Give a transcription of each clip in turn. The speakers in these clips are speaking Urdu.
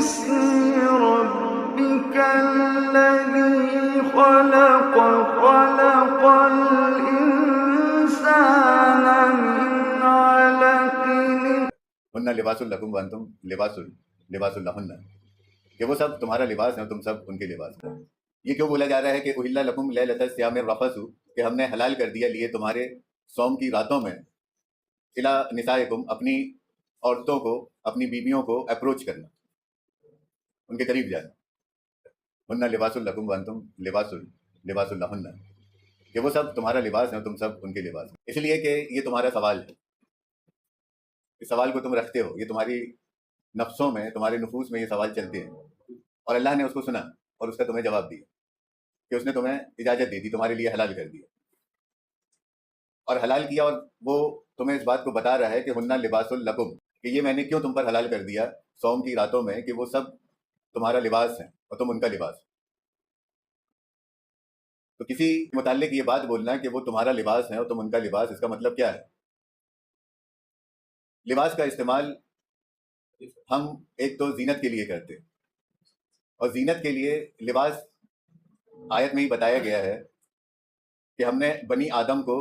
بِاسْمِ رَبِّكَ الَّذِي خَلَقَ خَلَقَ الْإِنسَانَ مِنْ عَلَقٍ ہن لباس لکم وانتم لباس لہن، کہ وہ سب تمہارا لباس ہیں اور تم سب ان کے لباس ہیں۔ یہ کیوں بولا جا رہا ہے کہ احل لکم لیلۃ الصیام الرفث، کہ ہم نے حلال کر دیا لیے تمہارے صوم کی راتوں میں الی نسائکم، اپنی عورتوں کو، اپنی بیویوں کو اپروچ کرنا، ان کے قریب جانا۔ ہن لباس لکم وانتم لباس لہن، کہ وہ سب تمہارا لباس ہیں اور تم سب ان کے لباس ہیں۔ اس لیے کہ یہ تمہارا سوال ہے، اس سوال کو تم رکھتے ہو، یہ تمہاری نفسوں میں، تمہارے نفوس میں یہ سوال چلتے ہیں، اور اللہ نے اس کو سنا اور اس کا تمہیں جواب دیا کہ اس نے تمہیں اجازت دے دی، تمہارے لیے حلال کر دیا اور حلال کیا، اور وہ تمہیں اس بات کو بتا رہا ہے کہ ہن لباس لکم، کہ یہ میں نے کیوں تم پر حلال کر دیا صوم کی راتوں میں، کہ وہ سب تمہارا لباس ہیں اور تم ان کا لباس۔ تو کسی متعلق یہ بات بولنا کہ وہ تمہارا لباس ہے اور تم ان کا لباس، اس کا مطلب کیا ہے؟ لباس کا استعمال ہم ایک تو زینت کے لیے کرتے ہیں، اور زینت کے لیے لباس آیت میں ہی بتایا گیا ہے کہ ہم نے بنی آدم کو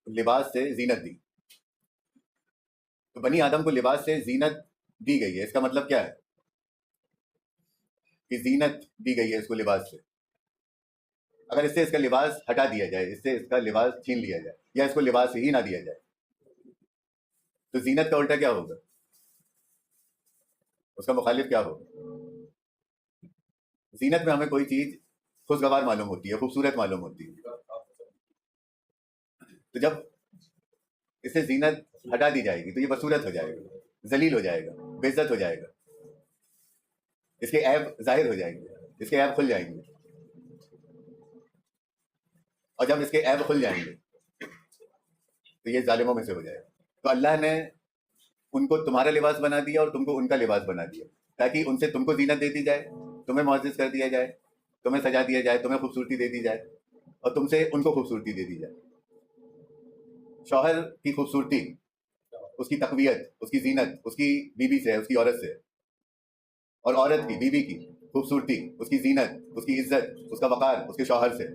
لباس سے زینت دی۔ تو بنی آدم کو لباس سے زینت دی گئی ہے، اس کا مطلب کیا ہے؟ کہ زینت دی گئی ہے اس کو لباس سے۔ اگر اس سے اس کا لباس ہٹا دیا جائے، اس سے اس کا لباس چھین لیا جائے، یا اس کو لباس ہی نہ دیا جائے، تو زینت کا الٹا کیا ہوگا؟ اس کا مخالف کیا ہوگا؟ زینت میں ہمیں کوئی چیز خوشگوار معلوم ہوتی ہے، خوبصورت معلوم ہوتی ہے، تو جب اس سے زینت ہٹا دی جائے گی تو یہ بدصورت ہو جائے گا، ذلیل ہو جائے گا، بے عزت ہو جائے گا، اس کے عیب ظاہر ہو جائیں گے، اس کے عیب کھل جائیں گے، اور جب اس کے عیب کھل جائیں گے تو یہ ظالموں میں سے ہو جائے گا۔ تو اللہ نے ان کو تمہارا لباس بنا دیا اور تم کو ان کا لباس بنا دیا، تاکہ ان سے تم کو زینت دے دی جائے، تمہیں معزز کر دیا جائے، تمہیں سجا دیا جائے، تمہیں خوبصورتی دے دی جائے، اور تم سے ان کو خوبصورتی دے دی جائے۔ شوہر کی خوبصورتی، اس کی تقویت، اس کی زینت اس کی بیوی سے ہے، اس کی عورت سے، اور عورت کی، بیوی کی خوبصورتی، اس کی زینت، اس کی عزت، اس کا وقار اس کے شوہر سے۔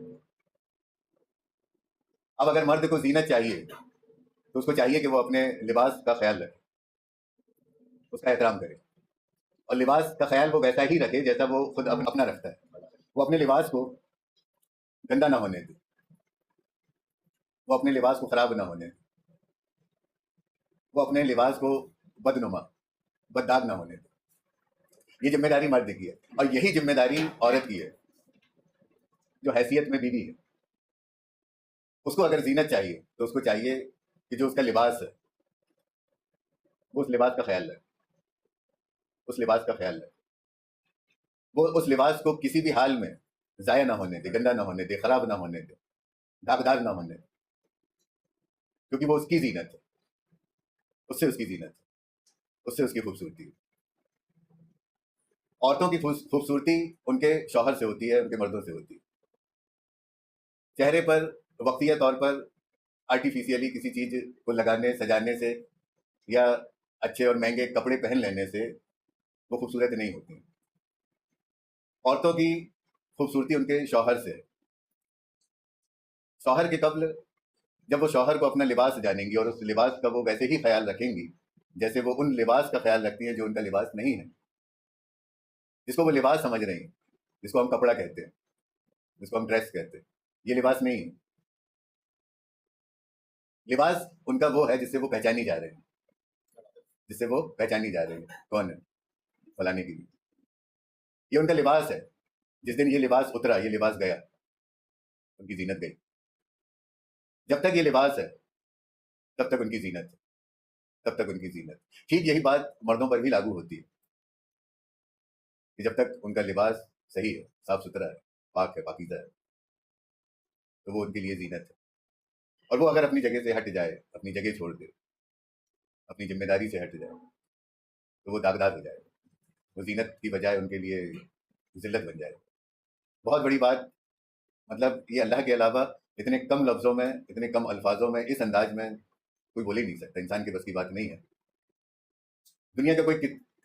اب اگر مرد کو زینت چاہیے تو اس کو چاہیے کہ وہ اپنے لباس کا خیال رکھے، اس کا احترام کرے، اور لباس کا خیال وہ ویسا ہی رکھے جیسا وہ خود اپنا رکھتا ہے۔ وہ اپنے لباس کو گندا نہ ہونے دے، وہ اپنے لباس کو خراب نہ ہونے دے، وہ اپنے لباس کو بدنما، بدداغ نہ ہونے دے۔ یہ ذمہ داری مرد کی ہے، اور یہی ذمہ داری عورت کی ہے جو حیثیت میں بیوی ہے۔ اس کو اگر زینت چاہیے تو اس کو چاہیے کہ جو اس کا لباس ہے وہ اس لباس کا خیال رکھے، اس لباس کا خیال رکھے، وہ اس لباس کو کسی بھی حال میں ضائع نہ ہونے دے، گندا نہ ہونے دے، خراب نہ ہونے دے، داغدار نہ ہونے دے، کیونکہ وہ اس کی زینت ہے، اس سے اس کی زینت ہے، اس سے اس کی خوبصورتی ہے۔ عورتوں کی خوبصورتی ان کے شوہر سے ہوتی ہے، ان کے مردوں سے ہوتی ہے۔ چہرے پر وقتیہ طور پر آرٹیفیشیلی کسی چیز کو لگانے، سجانے سے، یا اچھے اور مہنگے کپڑے پہن لینے سے وہ خوبصورت نہیں ہوتی۔ عورتوں کی خوبصورتی ان کے شوہر سے، شوہر کے قبل جب وہ شوہر کو اپنا لباس جانیں گی اور اس لباس کا وہ ویسے ہی خیال رکھیں گی جیسے وہ ان لباس کا خیال رکھتی ہیں جو ان کا لباس نہیں ہے، جس کو وہ لباس سمجھ رہی ہیں، جس کو ہم کپڑا کہتے ہیں، جس کو ہم ڈریس کہتے ہیں، یہ لباس نہیں ہے۔ لباس ان کا وہ ہے جس سے وہ پہچانی جا رہے ہیں، جس سے وہ پہچانی جا رہی ہے کون ہے، فلانے کی، یہ ان کا لباس ہے۔ جس دن یہ لباس اترا، یہ لباس گیا، ان کی زینت گئی۔ جب تک یہ لباس ہے تب تک ان کی زینت ہے، تب تک ان کی زینت۔ ٹھیک یہی بات مردوں پر بھی لاگو ہوتی ہے کہ جب تک ان کا لباس صحیح ہے، صاف ستھرا ہے، پاک ہے، پاکیزہ ہے، تو وہ ان کے لیے زینت ہے۔ اور وہ اگر اپنی جگہ سے ہٹ جائے، اپنی جگہ چھوڑ دے، اپنی ذمہ داری سے ہٹ جائے، تو وہ داغدار ہو جائے، وہ زینت کی بجائے ان کے لیے ذلت بن جائے۔ بہت بڑی بات، مطلب یہ اللہ کے علاوہ اتنے کم لفظوں میں، اتنے کم الفاظوں میں، اس انداز میں کوئی بول ہی نہیں سکتا، انسان کے بس کی بات نہیں ہے۔ دنیا کا کوئی